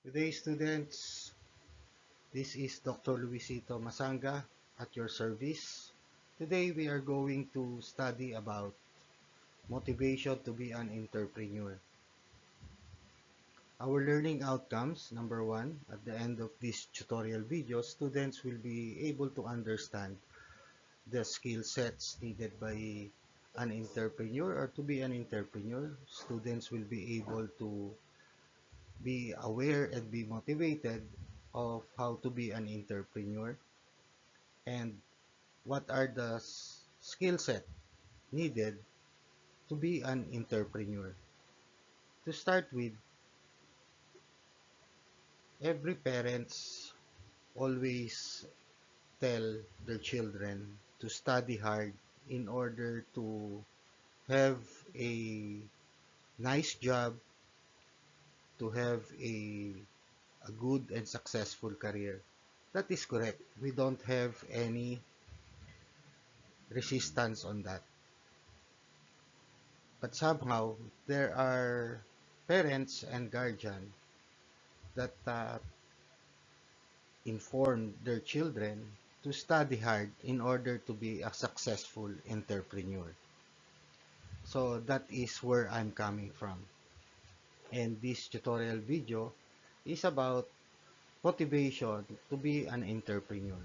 Good day, students. This is Dr. Luisito Masanga at your service. Today we are going to study about motivation to be an entrepreneur. Our learning outcomes, number one, at the end of this tutorial video, students will be able to understand the skill sets needed by an entrepreneur or to be an entrepreneur. Students will be able to be aware and be motivated of how to be an entrepreneur and what are the skill set needed to be an entrepreneur. To start with, every parents always tell their children to study hard in order to have a nice job, to have a good and successful career. That is correct. We don't have any resistance on that. But somehow, there are parents and guardians that inform their children to study hard in order to be a successful entrepreneur. So that is where I'm coming from. And this tutorial video is about motivation to be an entrepreneur.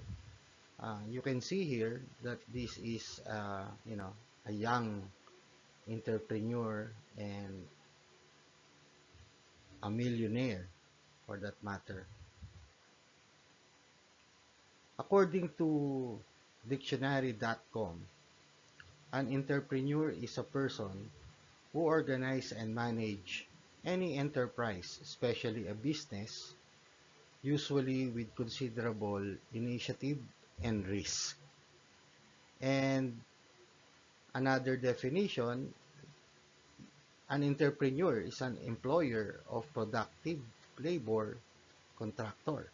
You can see here that this is, a young entrepreneur and a millionaire for that matter. According to dictionary.com, an entrepreneur is a person who organize and manage any enterprise, especially a business, usually with considerable initiative and risk. And another definition, an entrepreneur is an employer of productive labor contractor.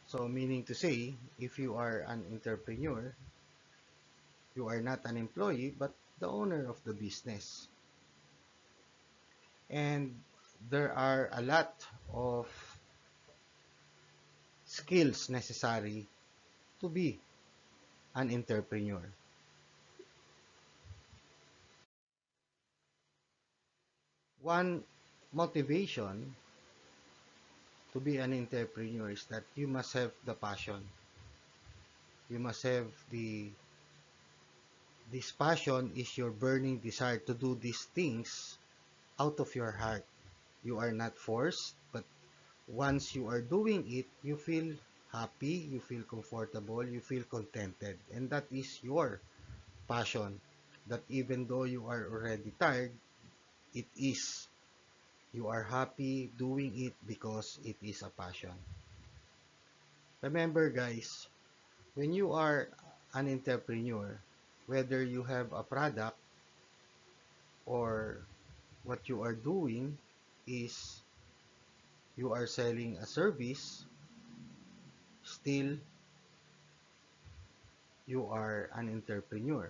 So meaning to say, if you are an entrepreneur, you are not an employee but the owner of the business. And there are a lot of skills necessary to be an entrepreneur. One motivation to be an entrepreneur is that you must have the passion. You must have this passion is your burning desire to do these things out of your heart. You are not forced, but once you are doing it, you feel happy, you feel comfortable, you feel contented. And that is your passion. That even though you are already tired, it is. You are happy doing it because it is a passion. Remember guys, when you are an entrepreneur, whether you have a product or what you are doing is you are selling a service, still you are an entrepreneur.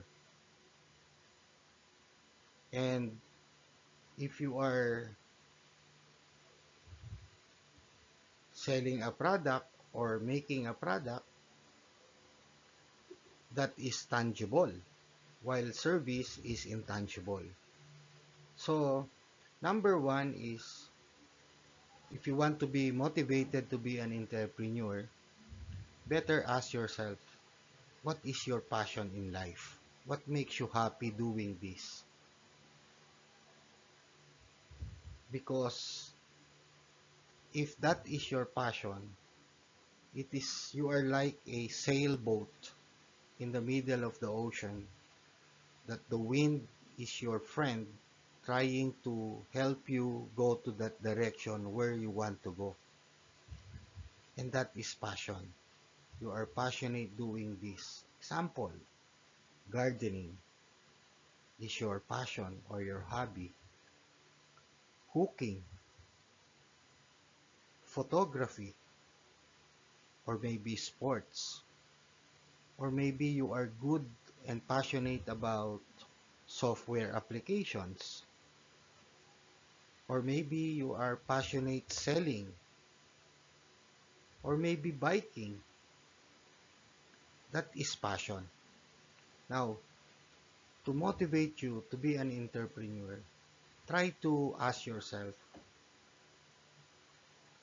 And if you are selling a product or making a product, that is tangible, while service is intangible. So, number one is if you want to be motivated to be an entrepreneur, better ask yourself, what is your passion in life? What makes you happy doing this? Because if that is your passion, it is you are like a sailboat in the middle of the ocean that the wind is your friend trying to help you go to that direction where you want to go. And that is passion. You are passionate doing this. Example, gardening is your passion or your hobby. Cooking, photography, or maybe sports. Or maybe you are good and passionate about software applications. Or maybe you are passionate selling. or maybe biking. That is passion. Now, to motivate you to be an entrepreneur, try to ask yourself,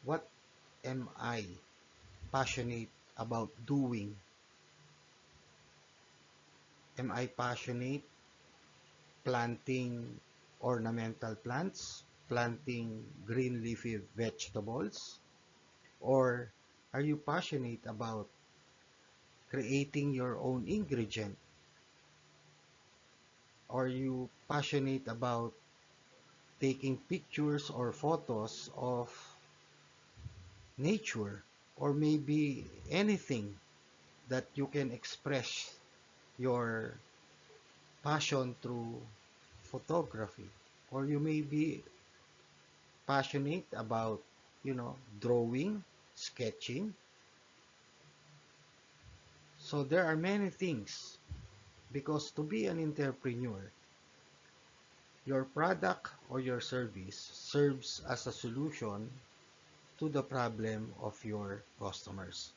what am I passionate about doing? Am I passionate planting ornamental plants, planting green leafy vegetables? Or are you passionate about creating your own ingredient? Are you passionate about taking pictures or photos of nature? Or maybe anything that you can express your passion through photography? Or you may be passionate about, drawing, sketching. So there are many things, because to be an entrepreneur, your product or your service serves as a solution to the problem of your customers.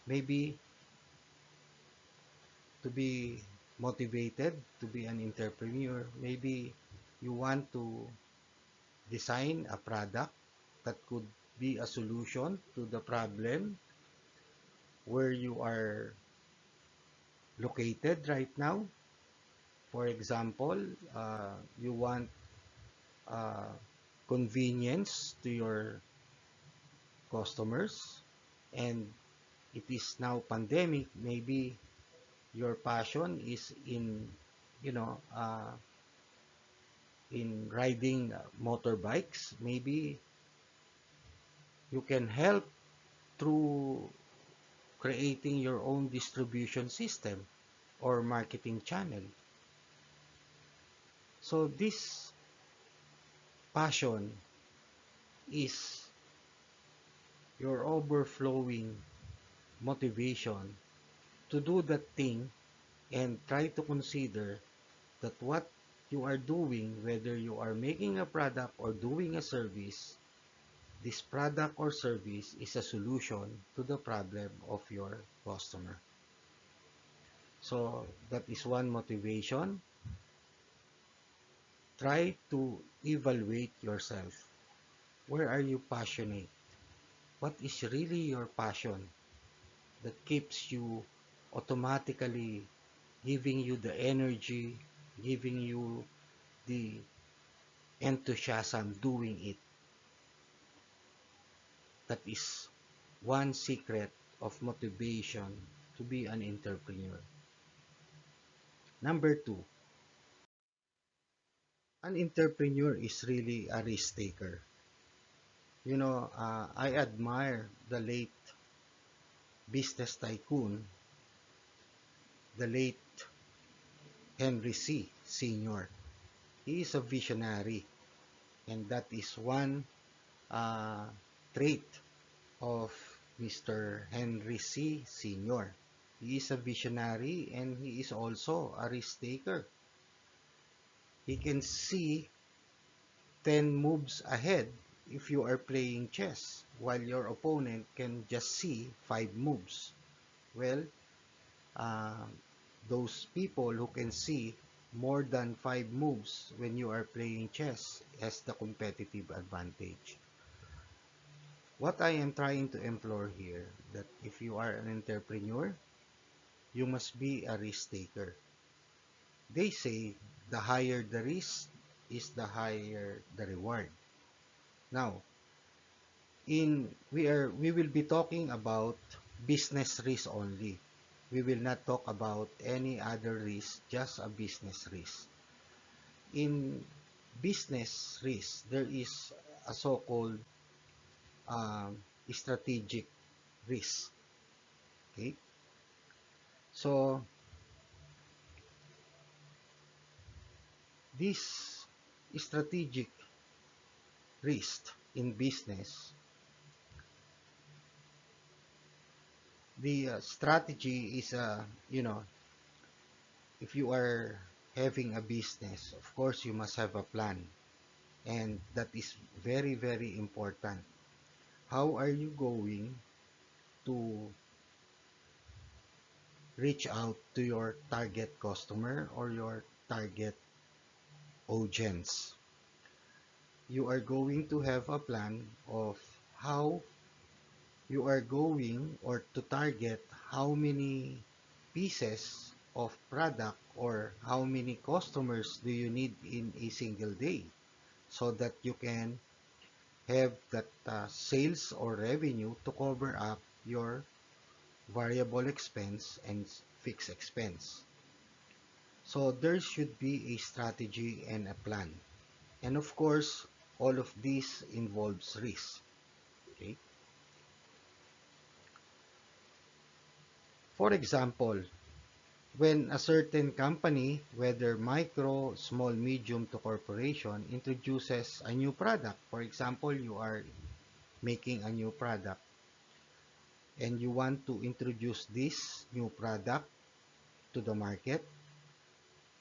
Maybe to be motivated to be an entrepreneur, maybe you want to design a product that could be a solution to the problem where you are located right now. For example, you want uh, convenience to your customers, and it is now pandemic. Maybe your passion is in, you know, uh, in riding motorbikes. Maybe you can help through creating your own distribution system or marketing channel. So this passion is your overflowing motivation to do that thing, and try to consider that what you are doing, whether you are making a product or doing a service, this product or service is a solution to the problem of your customer. So that is one motivation. Try to evaluate yourself. Where are you passionate? What is really your passion that keeps you automatically giving you the energy, giving you the enthusiasm doing it? That is one secret of motivation to be an entrepreneur. Number two, an entrepreneur is really a risk taker. I admire the late business tycoon, the late Henry C. Sr. He is a visionary, and that is one uh, trait of Mr. Henry C. Sr. He is a visionary, and he is also a risk taker. He can see 10 moves ahead if you are playing chess, while your opponent can just see 5 moves. Well, uh, those people who can see more than 5 moves when you are playing chess has the competitive advantage. What I am trying to implore here, that if you are an entrepreneur, you must be a risk taker. They say the higher the risk is the higher the reward. Now, we will be talking about business risk only. We will not talk about any other risk, just a business risk. In business risk, there is a so-called um, strategic risk. Okay, so this strategic risk in business, the strategy is if you are having a business, of course you must have a plan, and that is very, very important. How are you going to reach out to your target customer or your target audience. You are going to have a plan of how you are going or to target how many pieces of product or how many customers do you need in a single day so that you can have that sales or revenue to cover up your variable expense and fixed expense. So there should be a strategy and a plan. And of course, all of this involves risk. Okay? For example, when a certain company, whether micro, small, medium to corporation, introduces a new product, for example, you are making a new product and you want to introduce this new product to the market,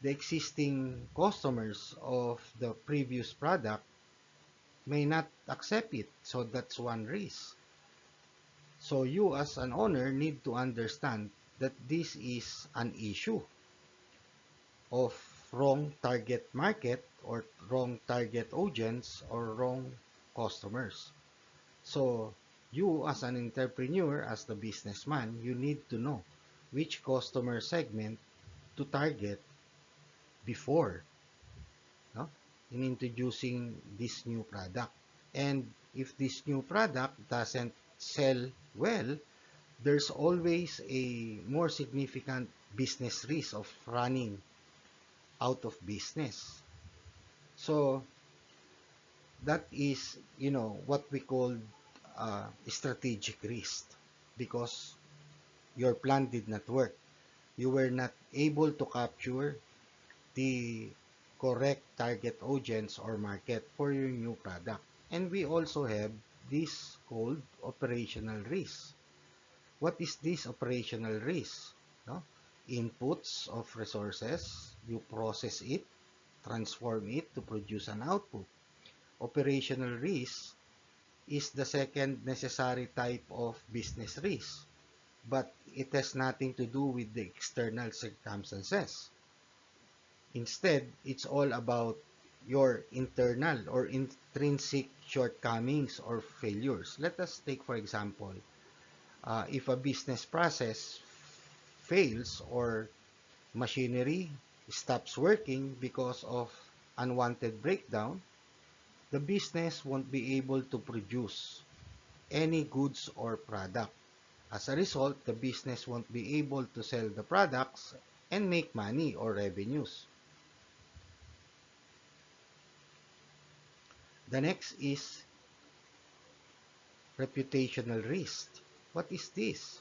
the existing customers of the previous product may not accept it. So that's one risk. So you as an owner need to understand that this is an issue of wrong target market or wrong target audience or wrong customers. So you as an entrepreneur, as the businessman, you need to know which customer segment to target before, no? In introducing this new product. And if this new product doesn't sell well, there's always a more significant business risk of running out of business. So that is, what we call strategic risk because your plan did not work. You were not able to capture the correct target audience or market for your new product. And we also have this called operational risk. What is this operational risk? No? Inputs of resources, you process it, transform it to produce an output. Operational risk is the second necessary type of business risk, but it has nothing to do with the external circumstances. Instead, it's all about your internal or intrinsic shortcomings or failures. Let us take, for example, if a business process fails or machinery stops working because of unwanted breakdown, the business won't be able to produce any goods or product. As a result, the business won't be able to sell the products and make money or revenues. The next is reputational risk. What is this?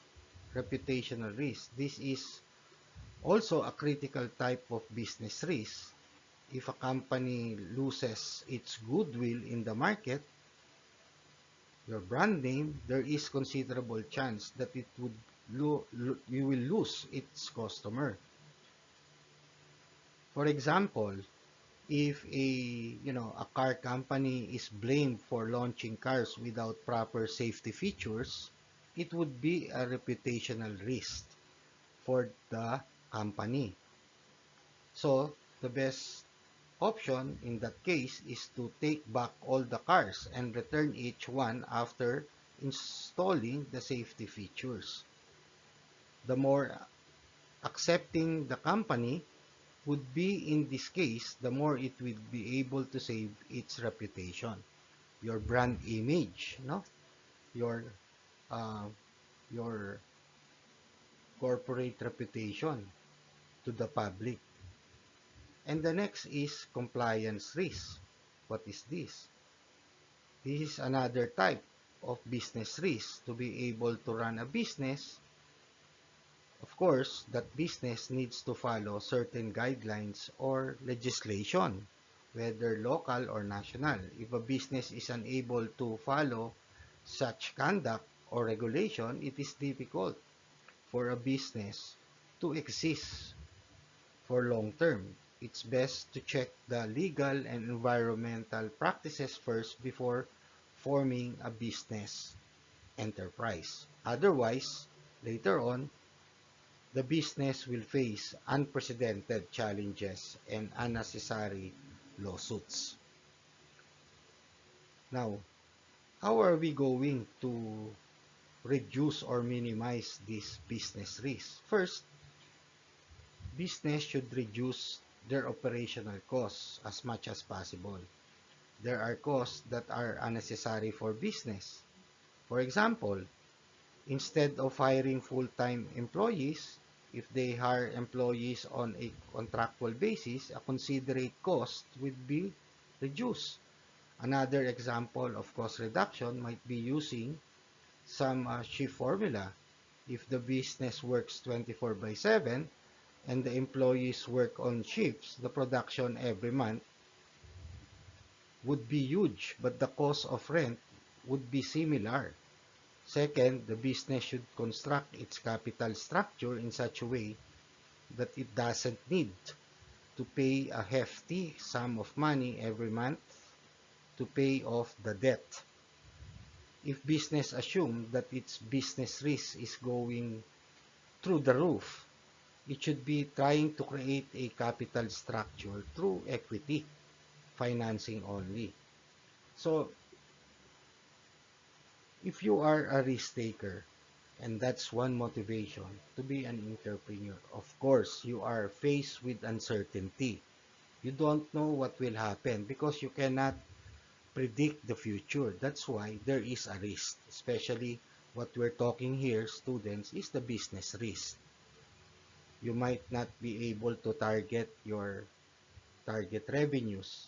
Reputational risk. This is also a critical type of business risk. If a company loses its goodwill in the market, your brand name, there is considerable chance that you will lose its customer. For example, if a car company is blamed for launching cars without proper safety features, it would be a reputational risk for the company. So the best option in that case is to take back all the cars and return each one after installing the safety features. The more accepting the company would be in this case, the more it would be able to save its reputation, your brand image, no? Your uh, your corporate reputation to the public. And the next is compliance risk. What is this? This is another type of business risk. To be able to run a business, of course, that business needs to follow certain guidelines or legislation, whether local or national. If a business is unable to follow such conduct or regulation, it is difficult for a business to exist for long term. It's best to check the legal and environmental practices first before forming a business enterprise. Otherwise, later on, the business will face unprecedented challenges and unnecessary lawsuits. Now, how are we going to reduce or minimize this business risk? First, business should reduce their operational costs as much as possible. There are costs that are unnecessary for business. For example, instead of hiring full-time employees, if they hire employees on a contractual basis, a considerate cost would be reduced. Another example of cost reduction might be using some shift formula. If the business works 24 by 7 and the employees work on shifts, the production every month would be huge, but the cost of rent would be similar. Second, the business should construct its capital structure in such a way that it doesn't need to pay a hefty sum of money every month to pay off the debt. If business assumes that its business risk is going through the roof, it should be trying to create a capital structure through equity financing only. So, if you are a risk taker, and that's one motivation to be an entrepreneur, of course, you are faced with uncertainty. You don't know what will happen because you cannot predict the future. That's why there is a risk, especially what we're talking here, students, is the business risk. You might not be able to target your target revenues,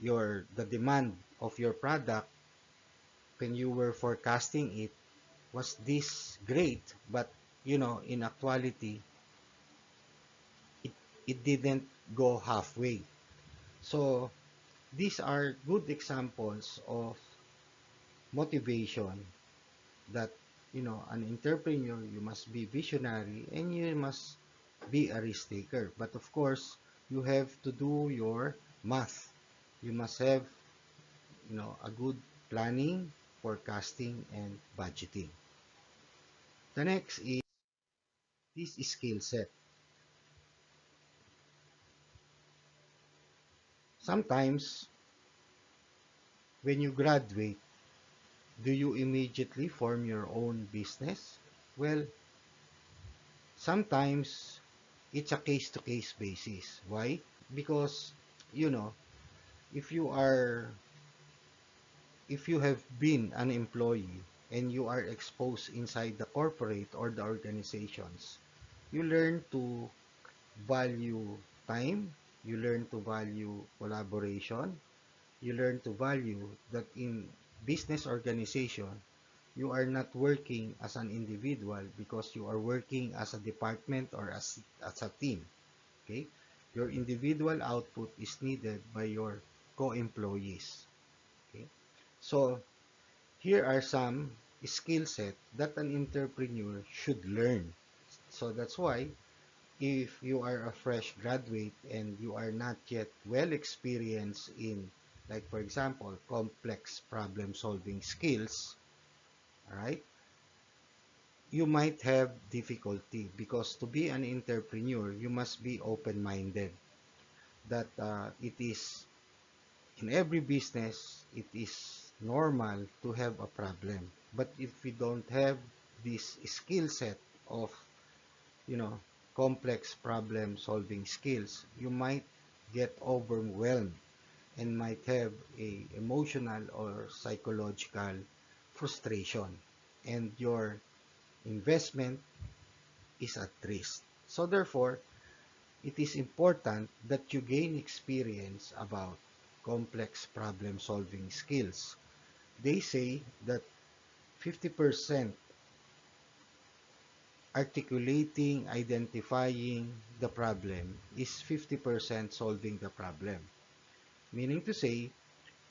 the demand of your product when you were forecasting it was this great, but in actuality, it, it didn't go halfway. So these are good examples of motivation that an entrepreneur, you must be visionary and you must be a risk taker. But of course, you have to do your math. You must have a good planning, forecasting, and budgeting. The next is this skill set. Sometimes when you graduate, do you immediately form your own business? Well, sometimes it's a case-to-case basis. Why? Because, you know, if you are, if you have been an employee and you are exposed inside the corporate or the organizations, you learn to value time, you learn to value collaboration, you learn to value that in business organization, you are not working as an individual because you are working as a department or as a team. Okay? Your individual output is needed by your co-employees. Okay? So, here are some skill set that an entrepreneur should learn. So that's why if you are a fresh graduate and you are not yet well experienced in, like for example, complex problem solving skills, all right, you might have difficulty because to be an entrepreneur, you must be open-minded that it is in every business, it is normal to have a problem. But if we don't have this skill set of, you know, complex problem solving skills, you might get overwhelmed and might have a emotional or psychological frustration and your investment is at risk. So therefore, it is important that you gain experience about complex problem solving skills. They say that 50% articulating, identifying the problem is 50% solving the problem. Meaning to say,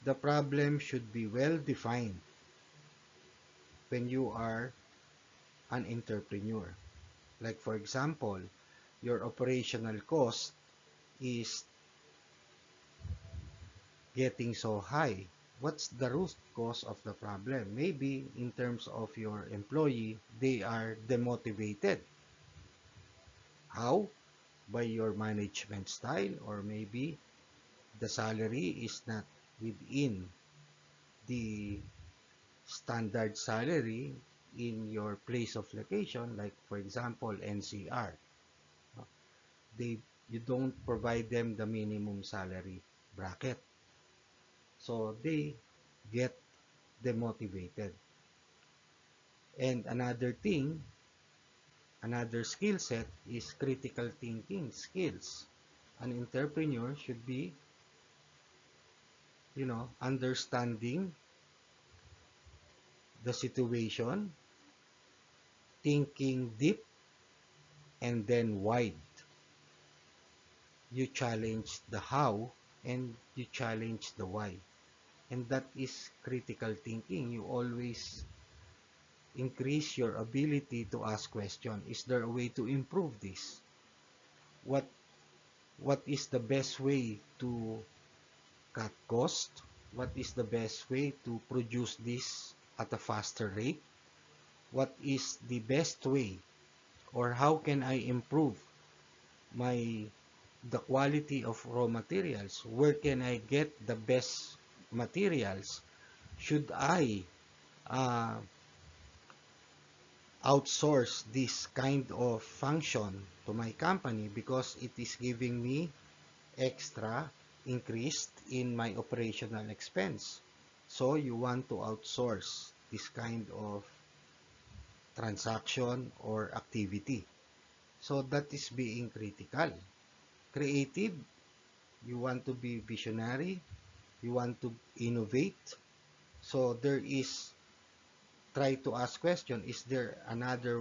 the problem should be well defined when you are an entrepreneur. Like for example, your operational cost is getting so high. what's the root cause of the problem? Maybe in terms of your employee, they are demotivated. How? By your management style, or maybe the salary is not within the standard salary in your place of location, like for example NCR. They You don't provide them the minimum salary bracket, so they get demotivated. And another skill set is critical thinking skills. An entrepreneur should be, understanding the situation, thinking deep, and then wide. You challenge the how and you challenge the why. And that is critical thinking. You always increase your ability to ask questions. Is there a way to improve this? What what is the best way to cut cost? What is the best way to produce this at a faster rate? What is the best way, or how can I improve my the quality of raw materials? Where can I get the best materials? Should I uh, outsource this kind of function to my company because it is giving me extra increased in my operational expense? So you want to outsource this kind of transaction or activity. So that is being critical. Creative, you want to be visionary, you want to innovate. So there is, try to ask question, is there another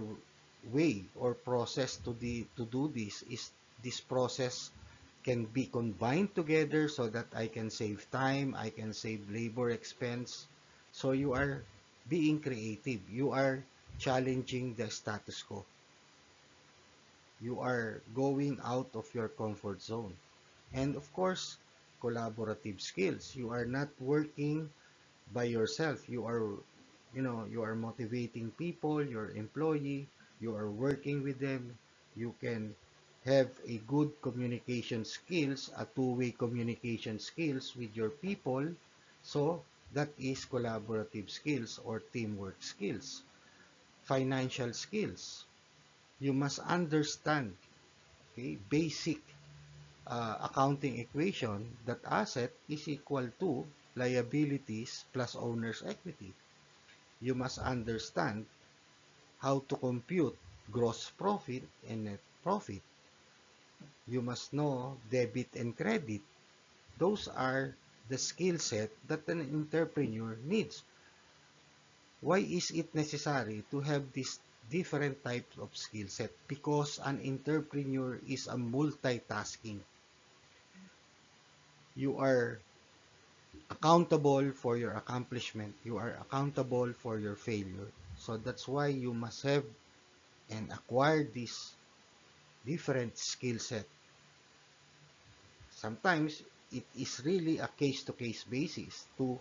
way or process to do this? Is this process can be combined together so that I can save time, I can save labor expense? So you are being creative. You are challenging the status quo. You are going out of your comfort zone. And of course, collaborative skills. You are not working by yourself. You are motivating people, your employee, you are working with them. You can have a good communication skills, a two-way communication skills with your people. So that is collaborative skills or teamwork skills. Financial skills. You must understand, okay, basic accounting equation that asset is equal to liabilities plus owner's equity. You must understand how to compute gross profit and net profit. You must know debit and credit. Those are the skill set that an entrepreneur needs. Why is it necessary to have these different types of skill set? Because an entrepreneur is a multitasking. You are accountable for your accomplishment. You are accountable for your failure. So that's why you must have and acquire this different skill set. Sometimes it is really a case-to-case basis to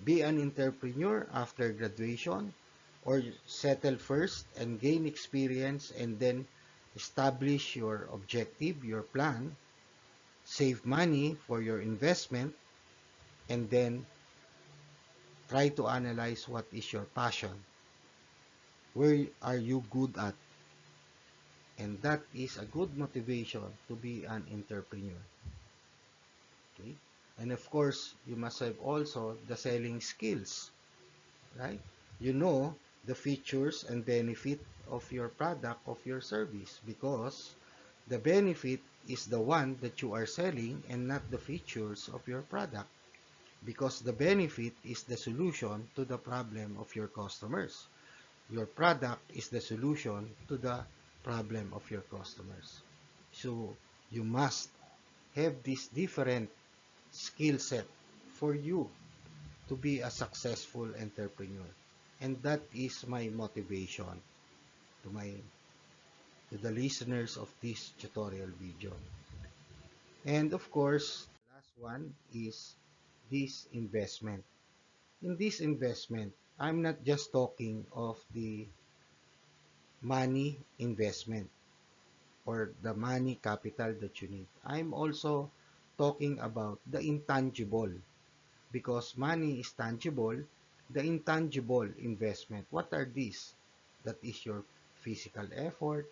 be an entrepreneur after graduation, or settle first and gain experience and then establish your objective, your plan, save money for your investment, and then try to analyze what is your passion, where are you good at, and that is a good motivation to be an entrepreneur. Okay? And of course, you must have also the selling skills, right? You know the features and benefit of your product, of your service, because the benefit is the one that you are selling and not the features of your product, because the benefit is the solution to the problem of your customers. Your product is the solution to the problem of your customers. So you must have this different skill set for you to be a successful entrepreneur. And that is my motivation to my to the listeners of this tutorial video. And of course, last one is this investment. In this investment, I'm not just talking of the money investment or the money capital that you need. I'm also talking about the intangible because money is tangible. The intangible investment, what are these? That is your physical effort,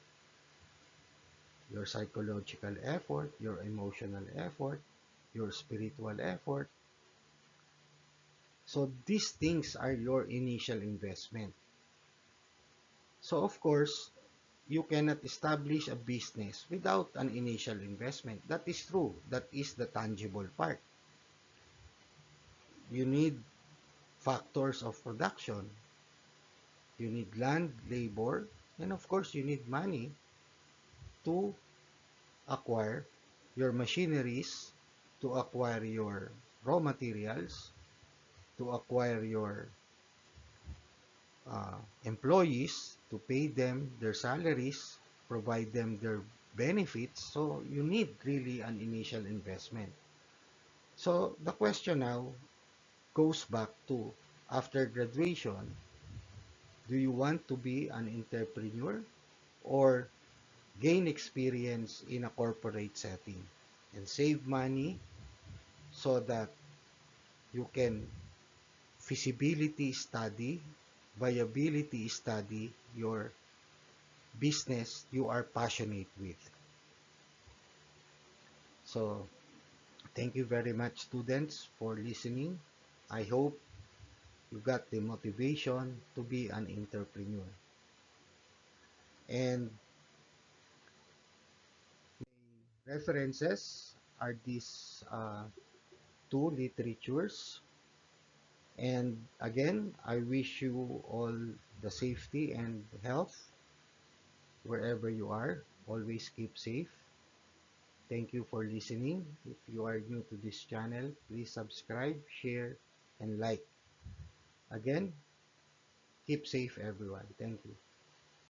your psychological effort, your emotional effort, your spiritual effort. So these things are your initial investment. So of course, you cannot establish a business without an initial investment. That is true. That is the tangible part. You need factors of production. You need land, labor, and of course, you need money to acquire your machineries, to acquire your raw materials, to acquire your employees, to pay them their salaries, provide them their benefits. So you need really an initial investment. So the question now goes back to after graduation, do you want to be an entrepreneur or gain experience in a corporate setting and save money so that you can feasibility study, viability study your business you are passionate with. So, thank you very much, students, for listening. I hope you got the motivation to be an entrepreneur. And references are these two literatures. And again, I wish you all the safety and health wherever you are. Always keep safe. Thank you for listening. If you are new to this channel, please subscribe, share, and like. Again, keep safe everyone. Thank you.